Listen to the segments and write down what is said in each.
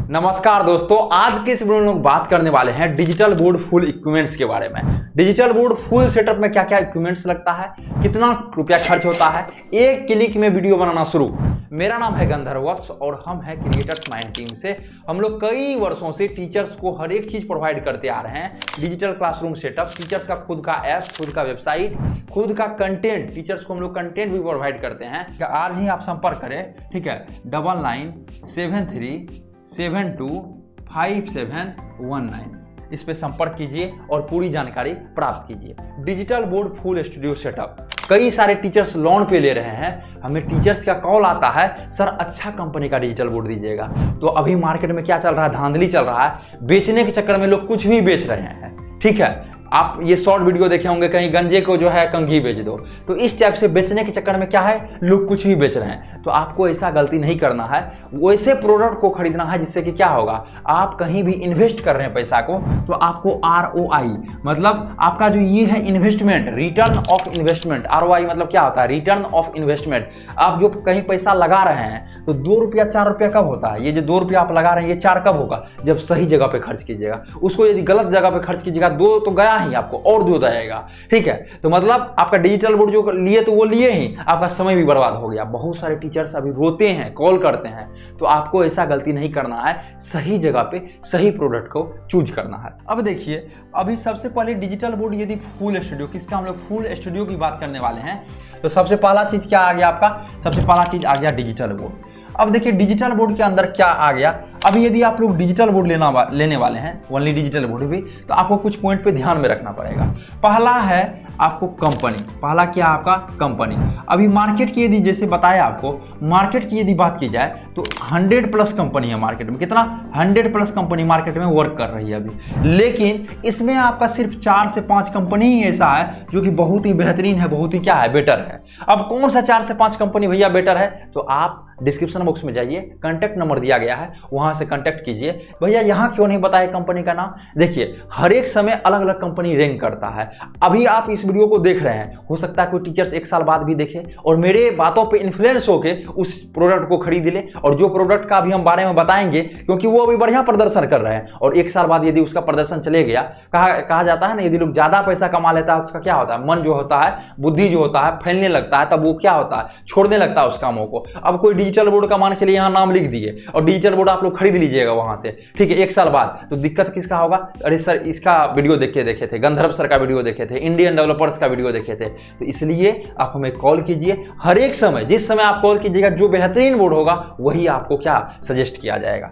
नमस्कार दोस्तों, आज के इस वीडियो में लोग बात करने वाले हैं डिजिटल बोर्ड फुल इक्विपमेंट्स के बारे में। डिजिटल बोर्ड फुल सेटअप में क्या क्या इक्विपमेंट्स लगता है, कितना रुपया खर्च होता है, एक क्लिक में वीडियो बनाना शुरू। मेरा नाम है गंधर्वक्ष और हम हैं क्रिएटर्स माइंड टीम से। हम लोग कई वर्षों से टीचर्स को हर एक चीज प्रोवाइड करते आ रहे हैं। डिजिटल क्लासरूम सेटअप, टीचर्स का खुद का ऐप, खुद का वेबसाइट, खुद का कंटेंट, टीचर्स को हम लोग कंटेंट भी प्रोवाइड करते हैं। आज ही आप संपर्क करें, ठीक है, 9973725719 इस पे संपर्क कीजिए और पूरी जानकारी प्राप्त कीजिए। Digital board full studio setup, कई सारे टीचर्स लोन पे ले रहे हैं। हमें टीचर्स का कॉल आता है, सर अच्छा कंपनी का डिजिटल बोर्ड दीजिएगा। तो अभी मार्केट में क्या चल रहा है, धांधली चल रहा है, बेचने के चक्कर में लोग कुछ भी बेच रहे हैं। ठीक है, आप ये शॉर्ट वीडियो देखे होंगे, कहीं गंजे को जो है कंघी बेच दो। तो इस टाइप से बेचने के चक्कर में क्या है, लोग कुछ भी बेच रहे हैं। तो आपको ऐसा गलती नहीं करना है, वैसे प्रोडक्ट को खरीदना है जिससे कि क्या होगा, आप कहीं भी इन्वेस्ट कर रहे हैं पैसा को तो आपको ROI मतलब आपका जो ये है investment, return of investment. ROI मतलब क्या होता है, रिटर्न ऑफ इन्वेस्टमेंट। आप जो कहीं पैसा लगा रहे हैं तो 2 रुपया 4 रुपया कब होता है, ये जो 2 रुपया आप लगा रहे हैं ये 4 कब होगा, जब सही जगह पे खर्च कीजिएगा। उसको यदि गलत जगह पे खर्च कीजिएगा 2 तो गया ही, आपको और 2 जाएगा। ठीक है, तो मतलब आपका डिजिटल बोर्ड जो लिए तो वो लिए ही, आपका समय भी बर्बाद हो गया। बहुत सारे टीचर्स अभी रोते हैं, कॉल करते हैं। तो आपको ऐसा गलती नहीं करना है, सही जगह पे सही प्रोडक्ट को चूज करना है। अब देखिए, अभी सबसे पहले डिजिटल बोर्ड यदि फुल स्टूडियो, किसका हम लोग फुल स्टूडियो की बात करने वाले हैं, तो सबसे पहला चीज क्या आ गया आपका, सबसे पहला चीज आ गया डिजिटल बोर्ड। अब देखिए डिजिटल बोर्ड के अंदर क्या आ गया। अभी यदि आप लोग डिजिटल बोर्ड लेने वाले हैं, ओनली डिजिटल बोर्ड भी, तो आपको कुछ पॉइंट पे ध्यान में रखना पड़ेगा। पहला है आपको कंपनी, पहला क्या आपका कंपनी। अभी मार्केट की यदि जैसे बताया आपको, मार्केट की यदि बात की जाए तो 100+ कंपनी है मार्केट में। कितना, 100+ कंपनी मार्केट में वर्क कर रही है अभी। लेकिन इसमें आपका सिर्फ 4 से 5 कंपनी ही ऐसा है जो कि बहुत ही बेहतरीन है, बहुत ही क्या है, बेटर है। अब कौन सा 4 से 5 कंपनी भैया बेटर है, तो आप डिस्क्रिप्शन बॉक्स में जाइए, कांटेक्ट नंबर दिया गया है, वहां से कांटेक्ट कीजिए। भैया यहाँ क्यों नहीं बताया कंपनी का नाम, देखिए हर एक समय अलग अलग कंपनी रैंक करता है। अभी आप इस वीडियो को देख रहे हैं, हो सकता है कोई टीचर्स 1 साल बाद भी देखे और मेरे बातों पे इन्फ्लुएंस होके उस प्रोडक्ट को खरीद ले। और जो प्रोडक्ट का अभी हम बारे में बताएंगे, क्योंकि वो अभी बढ़िया प्रदर्शन कर रहे हैं और 1 साल बाद यदि उसका प्रदर्शन चले गया, कहा जाता है ना, यदि लोग ज्यादा पैसा कमा लेता है उसका क्या होता है, मन जो होता है, बुद्धि जो होता है, फैलने लगता है, तब वो क्या होता है, छोड़ने लगता है उस कामों को। अब कोई डिजिटल बोर्ड का मान के लिए यहाँ नाम लिख दिए और डिजिटल बोर्ड आप लोग खरीद लीजिएगा वहां से, ठीक है, 1 साल बाद, तो दिक्कत किसका होगा, अरे सर इसका वीडियो देखे थे, गंधर्व सर का वीडियो देखे थे, इंडियन डेवलपर्स का वीडियो देखे थे। तो इसलिए आप हमें कॉल कीजिए, हर एक समय जिस समय आप कॉल कीजिएगा जो बेहतरीन बोर्ड होगा वही आपको क्या सजेस्ट किया जाएगा।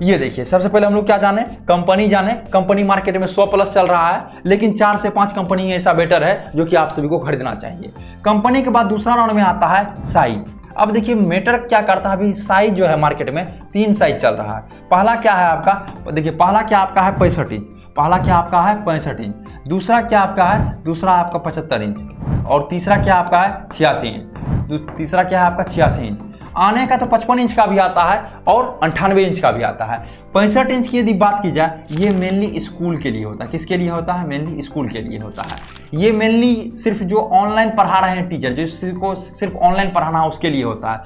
ये देखिए, सबसे पहले हम लोग क्या जाने, कंपनी जाने। कंपनी मार्केट में 100+ चल रहा है, लेकिन 4 से 5 कंपनी ऐसा बेटर है जो कि आप सभी को खरीदना चाहिए। कंपनी के बाद दूसरा राउंड में आता है साइज। अब देखिए मैटर क्या करता है, अभी साइज जो है मार्केट में 3 साइज चल रहा है। पहला क्या है आपका, देखिए पहला क्या आपका है 65 इंच, पहला क्या आपका है 65 इंच। दूसरा क्या आपका है, दूसरा आपका 75 इंच। और तीसरा क्या आपका है 86 इंच। तीसरा क्या है आपका 86 इंच। आने का तो 55 इंच का भी आता है और 98 इंच का भी आता है। 65 इंच की यदि बात की जाए, ये मेनली स्कूल के लिए होता है। किसके लिए होता है, मेनली स्कूल के लिए होता है। ये मेनली सिर्फ जो ऑनलाइन पढ़ा रहे हैं टीचर, जिसको सिर्फ ऑनलाइन पढ़ाना है उसके लिए होता है।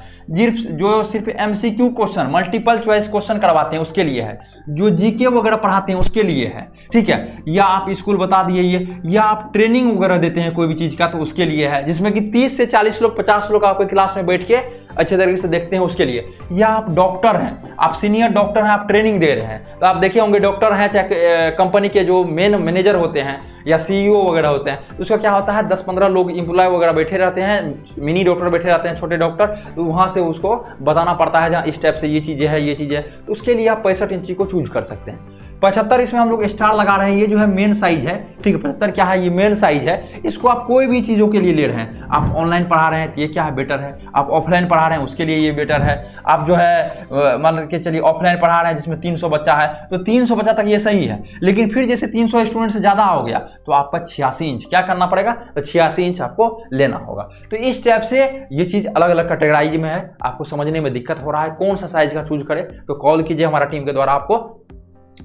जो सिर्फ MCQ question, multiple choice question करवाते हैं उसके लिए है। जो GK वगैरह पढ़ाते हैं उसके लिए है, ठीक है। या आप स्कूल बता दिए ये, या आप ट्रेनिंग वगैरह देते हैं कोई भी चीज का, तो उसके लिए है। जिसमें कि 30 से 40 लोग 50 लोग आपके क्लास में बैठ के अच्छे तरीके से देखते हैं उसके लिए। या आप डॉक्टर हैं, आप सीनियर डॉक्टर हैं, आप ट्रेनिंग दे रहे हैं, तो आप देखे होंगे डॉक्टर हैं, चाहे कंपनी के जो मेन मैनेजर होते हैं या CEO वगैरह होते हैं, तो उसका क्या होता है 10-15 लोग एम्प्लॉय वगैरह बैठे रहते हैं, मिनी डॉक्टर बैठे रहते हैं, छोटे डॉक्टर। तो वहां से उसको बताना पड़ता है जहाँ इस टाइप से ये चीजें है, ये चीजें। तो उसके लिए आप 65 इंची को चूज कर सकते हैं। 75 इसमें हम लोग स्टार लगा रहे हैं, ये जो है मेन साइज है, ठीक है। 75 क्या है, ये मेन साइज है। इसको आप कोई भी चीजों के लिए ले रहे हैं, आप ऑनलाइन पढ़ा रहे हैं तो ये क्या है, बेटर है। आप ऑफलाइन पढ़ा रहे हैं उसके लिए ये बेटर है। आप जो है मान के चलिए ऑफलाइन पढ़ा रहे हैं जिसमें 300 बच्चा है, तो 300 बच्चा तक ये सही है। लेकिन फिर जैसे 300 स्टूडेंट से ज्यादा हो गया तो आपका 86 इंच क्या करना पड़ेगा, तो 86 इंच आपको लेना होगा। तो इस टाइप से ये चीज अलग अलग कैटेगराइज में है। आपको समझने में दिक्कत हो रहा है कौन सा साइज का चूज करें, तो कॉल कीजिए, हमारा टीम के द्वारा आपको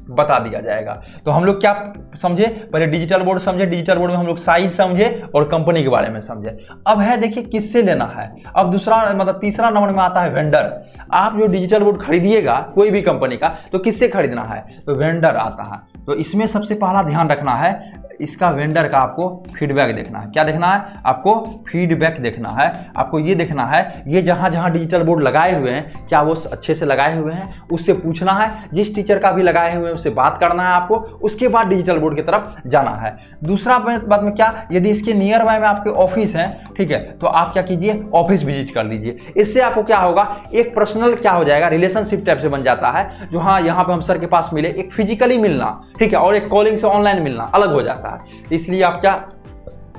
बता दिया जाएगा। तो हम लोग क्या समझे, पहले डिजिटल बोर्ड समझे, डिजिटल बोर्ड में हम लोग साइज समझे और कंपनी के बारे में समझे। अब है देखिए किससे लेना है। अब दूसरा मतलब तीसरा नंबर में आता है वेंडर। आप जो डिजिटल बोर्ड खरीदिएगा कोई भी कंपनी का तो किससे खरीदना है, तो वेंडर आता है। तो इसमें सबसे पहला ध्यान रखना है, इसका वेंडर का आपको फीडबैक देखना है। क्या देखना है, आपको फीडबैक देखना है। आपको ये देखना है ये जहाँ जहाँ डिजिटल बोर्ड लगाए हुए हैं क्या वो अच्छे से लगाए हुए हैं, उससे पूछना है। जिस टीचर का भी लगाए हुए हैं उससे बात करना है आपको, उसके बाद डिजिटल बोर्ड की तरफ जाना है। दूसरा बात में क्या, यदि इसके नियर बाय में आपके ऑफिस है, ठीक है, तो आप क्या कीजिए, ऑफिस विजिट कर लीजिए। इससे आपको क्या होगा, एक पर्सनल क्या हो जाएगा, रिलेशनशिप टाइप से बन जाता है। जो हाँ यहाँ पे हम सर के पास मिले, एक फिजिकली मिलना, ठीक है, और एक कॉलिंग से ऑनलाइन मिलना अलग हो जाता है। इसलिए आप क्या,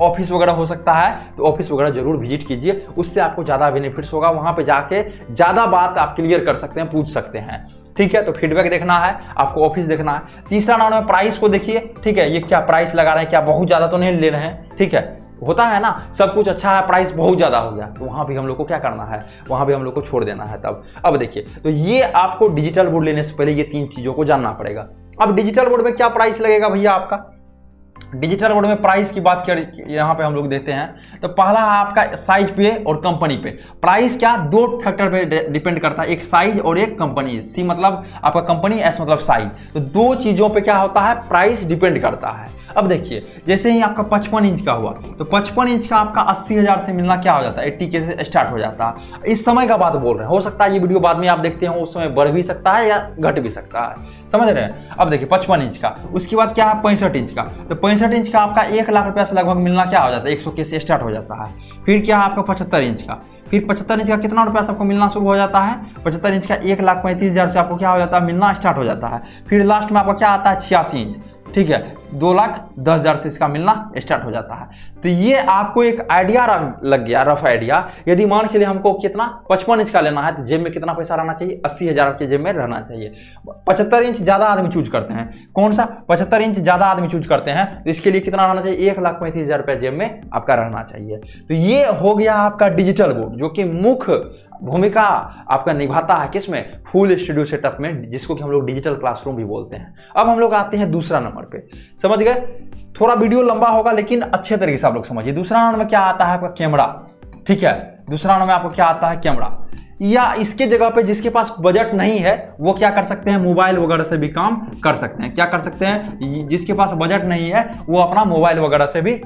ऑफिस वगैरह हो सकता है तो ऑफिस वगैरह जरूर विजिट कीजिए, उससे आपको ज़्यादा बेनिफिट्स होगा। वहाँ पे जाके ज़्यादा बात आप क्लियर कर सकते हैं, पूछ सकते हैं, ठीक है। तो फीडबैक देखना है आपको, ऑफिस देखना है। तीसरा नाम है प्राइस को देखिए, ठीक है, ये क्या प्राइस लगा रहे हैं, क्या बहुत ज़्यादा तो नहीं ले रहे हैं, ठीक है। होता है ना, सब कुछ अच्छा है, प्राइस बहुत ज़्यादा हो गया, तो वहाँ भी हम लोग को क्या करना है, वहाँ भी हम लोग को छोड़ देना है तब। अब देखिए, तो ये आपको डिजिटल बोर्ड लेने से पहले ये 3 चीज़ों को जानना पड़ेगा। अब डिजिटल बोर्ड में क्या प्राइस लगेगा भैया आपका, डिजिटल बोर्ड में प्राइस की बात कर यहाँ पे हम लोग देते हैं। तो पहला है आपका साइज पे और कंपनी पे। प्राइस क्या 2 फैक्टर पे डिपेंड करता है, एक साइज और एक कंपनी। सी मतलब आपका कंपनी, एस मतलब साइज। तो 2 चीजों पे क्या होता है, प्राइस डिपेंड करता है। अब देखिए जैसे ही आपका 55 इंच का हुआ तो 55 इंच का आपका 80,000 से मिलना क्या हो जाता है, 80K से स्टार्ट हो जाता है। इस समय का बात बोल रहे हैं, हो सकता है ये वीडियो बाद में आप देखते हो उस समय बढ़ भी सकता है या घट भी सकता है, समझ रहे हैं। अब देखिए 55 इंच का, उसके बाद क्या है 65 इंच का। तो 65 इंच का आपका 1 लाख रुपया से लगभग मिलना क्या हो जाता है, 100K से स्टार्ट हो जाता है। फिर क्या है आपका 75 इंच का, फिर 75 इंच का कितना रुपया सबको मिलना शुरू हो जाता है, 75 इंच का 1,35,000 से आपको क्या हो जाता है, मिलना स्टार्ट हो जाता है। फिर लास्ट में आपका क्या आता है 86 इंच, ठीक है, 2,10,000 से इसका मिलना स्टार्ट हो जाता है। तो ये आपको एक आइडिया लग गया, रफ आइडिया। यदि मान के चलिए हमको कितना 55 इंच का लेना है तो जेब में कितना पैसा रहना चाहिए, 80,000 के जेब में रहना चाहिए। 75 इंच ज्यादा आदमी चूज करते हैं, कौन सा 75 इंच ज्यादा आदमी चूज करते हैं, तो इसके लिए कितना रहना चाहिए, 1,35,000 रुपया जेब में आपका रहना चाहिए। तो ये हो गया आपका डिजिटल बोर्ड, जो कि मुख्य भूमिका आपका निभाता है किसमें, फुल स्टूडियो सेटअप में, जिसको कि हम लोग डिजिटल क्लासरूम भी बोलते हैं। अब हम लोग आते हैं दूसरा नंबर पे, समझ गए। थोड़ा वीडियो लंबा होगा लेकिन अच्छे तरीके से आप लोग समझिए। दूसरा नंबर में क्या आता है आपका कैमरा, ठीक है। दूसरा नंबर में आपको क्या आता है, कैमरा। या इसके जगह पे जिसके पास बजट नहीं है वो क्या कर सकते हैं, मोबाइल वगैरह से भी काम कर सकते हैं। क्या कर सकते हैं, जिसके पास बजट नहीं है वो अपना मोबाइल वगैरह से भी,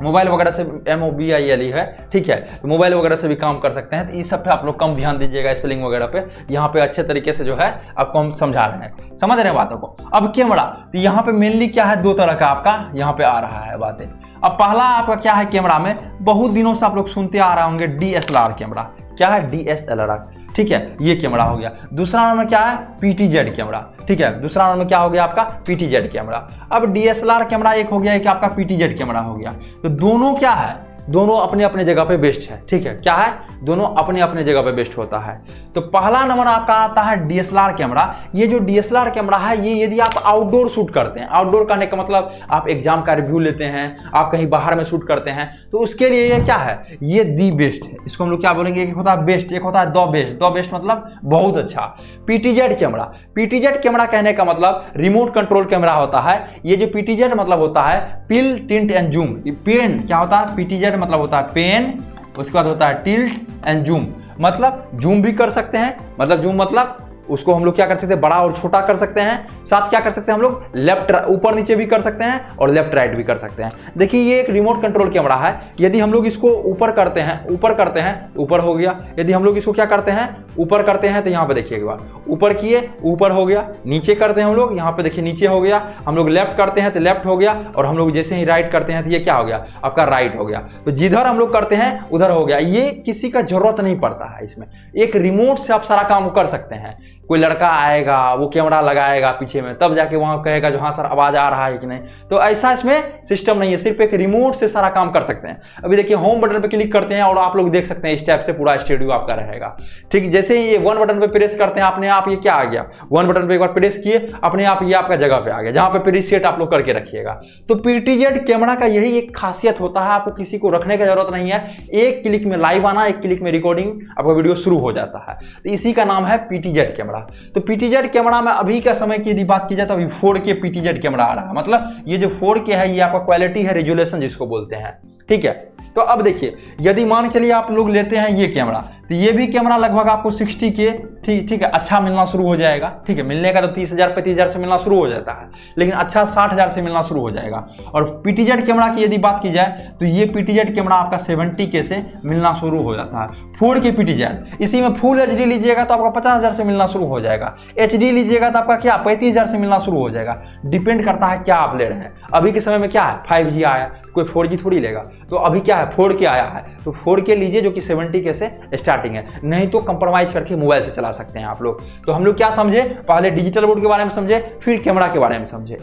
मोबाइल वगैरह से MOBILE है, ठीक है, तो मोबाइल वगैरह से भी काम कर सकते हैं। तो इस सब पे आप लोग कम ध्यान दीजिएगा, स्पेलिंग वगैरह पे। यहाँ पे अच्छे तरीके से जो है आपको हम समझा रहे हैं, समझ रहे हैं बातों को। अब कैमरा, तो यहाँ पे मेनली क्या है, 2 तरह का आपका यहाँ पे आ रहा है बातें। अब पहला आपका क्या है, कैमरा में बहुत दिनों से आप लोग सुनते आ रहे होंगे DSLR कैमरा। क्या है, DSLR, ठीक है, ये कैमरा हो गया। दूसरा नंबर क्या है, PTZ कैमरा, ठीक है। दूसरा नंबर क्या हो गया आपका, PTZ कैमरा। अब DSLR कैमरा एक हो गया, एक आपका PTZ कैमरा हो गया। तो दोनों क्या है, दोनों अपने अपने जगह पे बेस्ट है, ठीक है। क्या है, दोनों अपने अपने जगह पे बेस्ट होता है। तो पहला नंबर आपका आता है DSLR कैमरा। ये जो DSLR कैमरा है, ये यदि आप आउटडोर शूट करते हैं, आउटडोर करने का मतलब आप एग्जाम का रिव्यू लेते हैं, आप कहीं बाहर में शूट करते हैं, तो उसके लिए ये क्या है, ये दी बेस्ट है। इसको हम लोग क्या बोलेंगे, एक होता है बेस्ट, एक होता है द बेस्ट। द बेस्ट मतलब बहुत अच्छा। PTZ कैमरा, PTZ कैमरा कहने का मतलब रिमोट कंट्रोल कैमरा होता है। ये जो PTZ मतलब होता है पिल, टिल्ट एंड जूम। पेन क्या होता है, PTZ मतलब होता है पेन, उसके बाद होता है टिल्ट एंड जूम, मतलब जूम भी कर सकते हैं, मतलब जूम मतलब उसको हम लोग क्या कर सकते हैं, बड़ा और छोटा कर सकते हैं। साथ क्या कर सकते हैं हम लोग, लेफ्ट ऊपर नीचे भी कर सकते हैं और लेफ्ट राइट भी कर सकते हैं। देखिए ये एक रिमोट कंट्रोल कैमरा है। यदि हम लोग इसको ऊपर करते हैं, ऊपर करते हैं तो ऊपर हो गया। यदि हम लोग इसको क्या करते हैं, ऊपर करते हैं तो यहाँ पे देखिए एक बार ऊपर किए, ऊपर हो गया। नीचे करते हैं हम लोग, यहाँ पे देखिए नीचे हो गया। हम लोग लेफ्ट करते हैं तो लेफ्ट हो गया, और हम लोग जैसे ही राइट करते हैं तो ये क्या हो गया, आपका राइट हो गया। तो जिधर हम लोग करते हैं उधर हो गया। ये किसी का जरूरत नहीं पड़ता है, इसमें एक रिमोट से आप सारा काम कर सकते हैं। कोई लड़का आएगा, वो कैमरा लगाएगा पीछे में, तब जाके वहां कहेगा जो हाँ सर आवाज आ रहा है कि नहीं। तो ऐसा इसमें सिस्टम नहीं है, सिर्फ एक रिमोट से सारा काम कर सकते हैं। अभी देखिए होम बटन पे क्लिक करते हैं और आप लोग देख सकते हैं इस टाइप से पूरा स्टूडियो आपका रहेगा। ठीक, जैसे ही ये 1 बटन पे प्रेस करते हैं अपने आप ये क्या आ गया, वन बटन पे एक बार प्रेस किए, अपने आप ये आपका जगह पे आ गया, जहां पे प्रीसेट आप लोग करके रखिएगा। तो पीटीजेड कैमरा का यही एक खासियत होता है, आपको किसी को रखने की जरूरत नहीं है, एक क्लिक में लाइव आना, एक क्लिक में रिकॉर्डिंग आपका वीडियो शुरू हो जाता है। तो इसी का नाम है पीटीजेड कैमरा। तो पीटीजेड कैमरा में अभी का समय की यदि बात की जाए तो अभी 4K पीटीजेड कैमरा आ रहा है। मतलब ये जो 4K है ये आपका क्वालिटी है, रेजोल्यूशन जिसको बोलते हैं, ठीक है। तो अब देखिए, यदि मान चलिए आप लोग लेते हैं ये कैमरा, तो ये भी कैमरा लगभग आपको 60K ठीक है अच्छा मिलना शुरू हो जाएगा, ठीक है। मिलने का तो 30,000 35,000 से मिलना शुरू हो जाता है, लेकिन अच्छा 60,000 से मिलना शुरू हो जाएगा। और पीटीजेड कैमरा की यदि बात की जाए तो ये पीटीजेड कैमरा आपका 70K से मिलना शुरू हो जाता है। 4K पीटीजेड, इसी में फुल HD लीजिएगा तो आपका 50,000 से मिलना शुरू हो जाएगा, HD लीजिएगा तो आपका क्या 35,000 से मिलना शुरू हो जाएगा। डिपेंड करता है क्या आप ले रहे हैं। अभी के समय में क्या है, 5G आया, कोई 4G थोड़ी लेगा। तो अभी क्या है, 4K आया है, तो 4K लीजिए जो कि 70K से स्टार्टिंग है, नहीं तो कंप्रोमाइज करके मोबाइल से चला सकते हैं आप लोग। तो हम लोग क्या समझे, पहले डिजिटल बोर्ड के बारे में समझे, फिर कैमरा के बारे में समझे।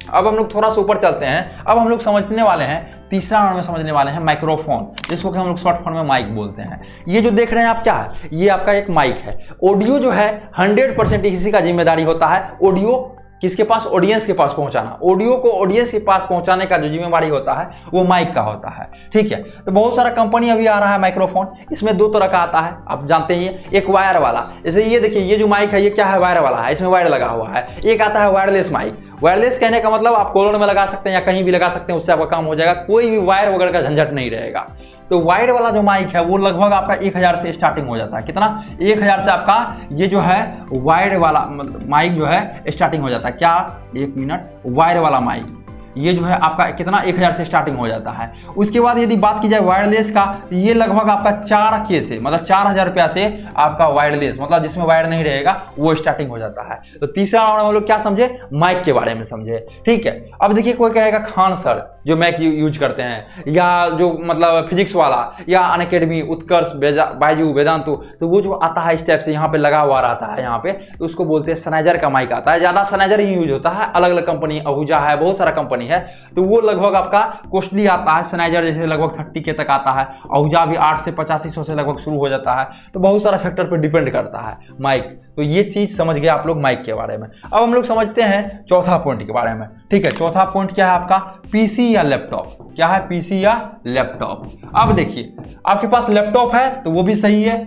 अब हम लोग थोड़ा सा ऊपर चलते हैं। अब हम लोग समझने वाले हैं, तीसरा नंबर में समझने वाले हैं माइक्रोफोन, जिसको कि हम लोग शॉर्ट फॉर्म में माइक बोलते हैं। ये जो देख रहे हैं आप क्या है, ये आपका एक माइक है। ऑडियो जो है 100% इसी का जिम्मेदारी होता है, ऑडियो किसके पास, ऑडियंस के पास पहुंचाना। ऑडियो को ऑडियंस के पास पहुंचाने का जो जिम्मेदारी होता है वो माइक का होता है, ठीक है। तो बहुत सारा कंपनी अभी आ रहा है माइक्रोफोन, इसमें दो तरह का आता है, आप जानते ही, एक वायर वाला, जैसे ये देखिए ये जो माइक है ये क्या है, वायर वाला है, इसमें वायर लगा हुआ है। एक आता है वायरलेस माइक। वायरलेस कहने का मतलब आप कॉलर में लगा सकते हैं या कहीं भी लगा सकते हैं, उससे आपका काम हो जाएगा, कोई भी वायर वगैरह का झंझट नहीं रहेगा। तो वायर वाला जो माइक है वो लगभग आपका 1000 से स्टार्टिंग हो जाता है। कितना, 1000 से आपका ये जो है वायर वाला माइक जो है स्टार्टिंग हो जाता है। क्या, एक मिनट, वायर वाला माइक ये जो है आपका कितना, 1000 से स्टार्टिंग हो जाता है। उसके बाद यदि बात की जाए वायरलेस का, तो ये लगभग आपका 4K से, मतलब 4000 रुपया से आपका वायरलेस, मतलब जिसमें वायर नहीं रहेगा, वो स्टार्टिंग हो जाता है। तो तीसरा राउंड हम लोग क्या समझे, माइक के बारे में समझे, ठीक है। अब देखिए कोई कहेगा खान सर जो मैक यूज करते हैं, या जो मतलब फिजिक्स वाला, या अनअकैडमी, उत्कर्ष, बायजू, वेदांतु, तो वो जो आता है इस टाइप से यहाँ पे लगा हुआ रहता है यहाँ पे, तो उसको बोलते हैं सनेजर का माइक आता है। ज्यादा सनेजर ही यूज होता है, अलग अलग कंपनी, आहूजा है, बहुत सारा कंपनी है, तो वो लगभग आपका कॉस्टली आता है। सनेजर जैसे लगभग 30K तक आता है, आहूजा भी 8 से 8500 से लगभग शुरू हो जाता है। तो बहुत सारा फैक्टर पर डिपेंड करता है माइक। तो ये चीज समझ गए आप लोग माइक के बारे में। अब हम लोग समझते हैं चौथा पॉइंट के बारे में, ठीक है। चौथा पॉइंट क्या है आपका, पीसी या लैपटॉप। क्या है, पीसी या लैपटॉप। अब देखिए आपके पास लैपटॉप है तो वो भी सही है।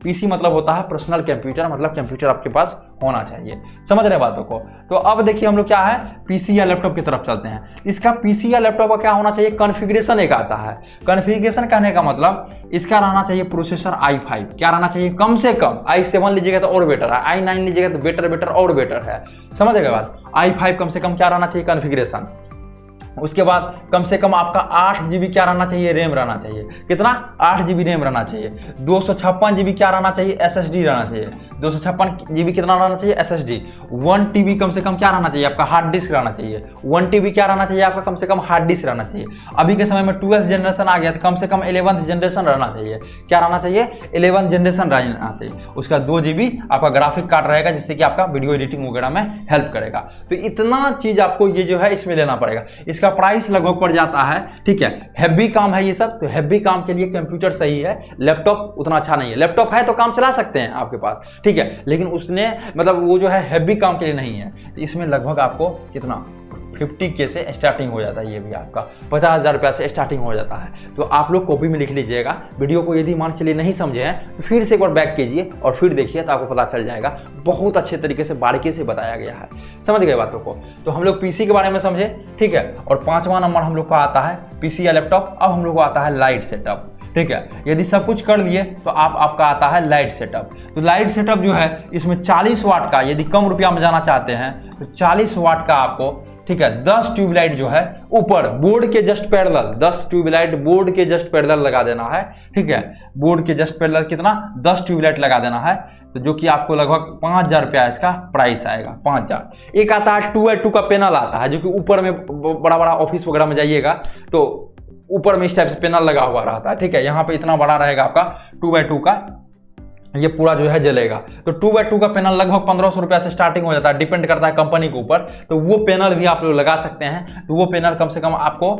पीसी मतलब होता है पर्सनल कंप्यूटर, मतलब कंप्यूटर आपके पास होना चाहिए, समझ रहे बातों को। तो अब देखिए हम लोग क्या है, पीसी या लैपटॉप की तरफ चलते हैं। इसका पीसी या लैपटॉप का क्या होना चाहिए, कॉन्फ़िगरेशन एक आता है। कॉन्फ़िगरेशन कहने का मतलब इसका रहना चाहिए प्रोसेसर i5, क्या रहना चाहिए, कम से कम i7 लीजिएगा तो और बेटर है, i9 लीजिएगा तो बेटर और बेटर है, समझेगा बात। i5 कम से कम क्या रहना चाहिए, कॉन्फ़िगरेशन। उसके बाद कम से कम आपका 8GB क्या रहना चाहिए, रैम रहना चाहिए। कितना, 8GB रैम रहना चाहिए। 256GB क्या रहना चाहिए, SSD रहना चाहिए। 256GB कितना रहना चाहिए, SSD। 1TB कम से कम क्या रहना चाहिए आपका, हार्ड डिस्क रहना चाहिए। 1TB क्या रहना चाहिए आपका, कम से कम हार्ड डिस्क रहना चाहिए। अभी के समय में 12th जनरेशन आ गया तो कम से कम 11th जनरेशन रहना चाहिए। क्या रहना चाहिए, 11th जनरेशन रहना चाहिए। उसका 2GB आपका ग्राफिक कार्ड रहेगा, जिससे कि आपका वीडियो एडिटिंग वगैरह में हेल्प करेगा। तो इतना चीज आपको ये जो है इसमें लेना पड़ेगा। इसका प्राइस लगभग पड़ जाता है, ठीक है। हैवी काम है ये सब, तो हैवी काम के लिए कंप्यूटर सही है, लैपटॉप उतना अच्छा नहीं है। लैपटॉप है तो काम चला सकते हैं आपके पास, ठीक है, लेकिन उसने मतलब वो जो है हैवी काम के लिए नहीं है। तो इसमें लगभग आपको कितना, 50K से स्टार्टिंग हो जाता है। ये भी आपका 50,000 रुपया से स्टार्टिंग हो जाता है। तो आप लोग कॉपी में लिख लीजिएगा। वीडियो को यदि मान चलिए नहीं समझे हैं तो फिर से एक बार बैक कीजिए और फिर देखिए तो आपको पता चल जाएगा। बहुत अच्छे तरीके से बारीकी से बताया गया है, समझ गए बातों को। तो हम लोग पीसी के बारे में समझे, ठीक है। और 5वां नंबर हम लोग का आता है पीसी या लैपटॉप। अब हम लोग को आता है लाइट सेटअप, ठीक है। यदि सब कुछ कर लिए तो आपका आता है लाइट सेटअप। तो लाइट सेटअप जो है इसमें 40 वाट का, यदि कम रुपया में जाना चाहते हैं तो 40 वाट का आपको, ठीक है, 10 ट्यूबलाइट जो है ऊपर बोर्ड के जस्ट पैरेलल, 10 ट्यूबलाइट बोर्ड के जस्ट पैरेलल लगा देना है, ठीक है। बोर्ड के जस्ट पैरेलल कितना, 10 ट्यूबलाइट लगा देना है। तो जो कि आपको लगभग 5000 रुपया इसका प्राइस आएगा, 5000। एक आता है 2x2 का पैनल आता है, जो कि ऊपर में बड़ा बड़ा ऑफिस वगैरह में जाइएगा तो ऊपर में इस टाइप से पैनल लगा हुआ रहता है, ठीक है। यहाँ पे इतना बड़ा रहेगा आपका 2x2 का ये पूरा जो है जलेगा। तो 2x2 का पैनल लगभग 1500 रुपया से स्टार्टिंग हो जाता है, डिपेंड करता है कंपनी के ऊपर। तो वो पैनल भी आप लोग लगा सकते हैं। तो वो पैनल कम से कम आपको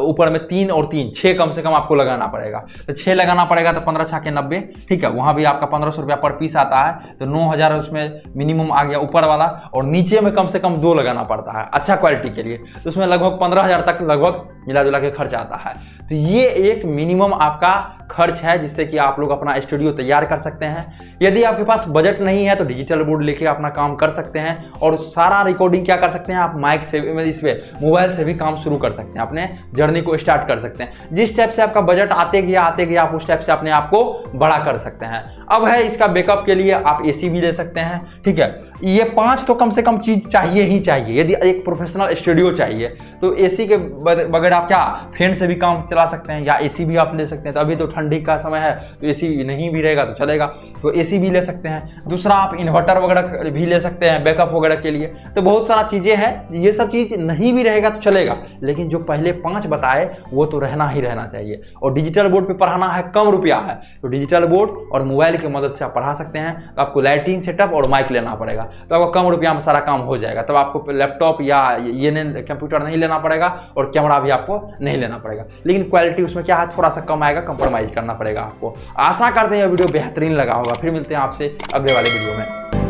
ऊपर में 3 और 3 6 कम से कम आपको लगाना पड़ेगा। तो 6 लगाना पड़ेगा तो 15 छाके 90, ठीक है। वहाँ भी आपका 1500 रुपया पर पीस आता है। तो 9000 उसमें मिनिमम आ गया ऊपर वाला, और नीचे में कम से कम 2 लगाना पड़ता है अच्छा क्वालिटी के लिए। तो उसमें लगभग 15000 तक लगभग मिला जुला के खर्च आता है। तो ये एक मिनिमम आपका खर्च है जिससे कि आप लोग अपना स्टूडियो तैयार कर सकते हैं। यदि आपके पास बजट नहीं है तो डिजिटल बोर्ड लेके अपना काम कर सकते हैं, और सारा रिकॉर्डिंग क्या कर सकते हैं आप माइक से, इस पे मोबाइल से भी काम शुरू कर सकते हैं, अपने जर्नी को स्टार्ट कर सकते हैं। जिस टाइप से आपका बजट आते गया आप उस टाइप से अपने आप को बड़ा कर सकते हैं। अब है इसका बैकअप के लिए आप एसी भी ले सकते हैं, ठीक है। ये 5 तो कम से कम चीज चाहिए ही चाहिए। यदि एक प्रोफेशनल स्टूडियो चाहिए तो एसी के बगैर आप क्या फैन से भी काम चला सकते हैं, या एसी भी आप ले सकते हैं। तो अभी तो ठंडी का समय है तो एसी नहीं भी रहेगा तो चलेगा, तो एसी भी ले सकते हैं। दूसरा आप इन्वर्टर वगैरह भी ले सकते हैं बैकअप वगैरह के लिए। तो बहुत सारा चीजें हैं, ये सब चीज नहीं भी रहेगा तो चलेगा, लेकिन जो पहले 5 बताए वो तो रहना ही रहना चाहिए। और डिजिटल बोर्ड पे पढ़ाना है, कम रुपया है, तो डिजिटल बोर्ड और मोबाइल की मदद से आप पढ़ा सकते हैं। तो आपको लाइटिंग सेटअप और माइक लेना पड़ेगा, तो आपको कम रुपया में सारा काम हो जाएगा। तब आपको लैपटॉप या ये कंप्यूटर नहीं लेना पड़ेगा, और कैमरा भी आपको नहीं लेना पड़ेगा। लेकिन क्वालिटी उसमें क्या है, थोड़ा सा कम आएगा, कंप्रोमाइज करना पड़ेगा आपको। आशा करते हैं यह वीडियो बेहतरीन लगा होगा। फिर मिलते हैं आपसे अगले वाले वीडियो में।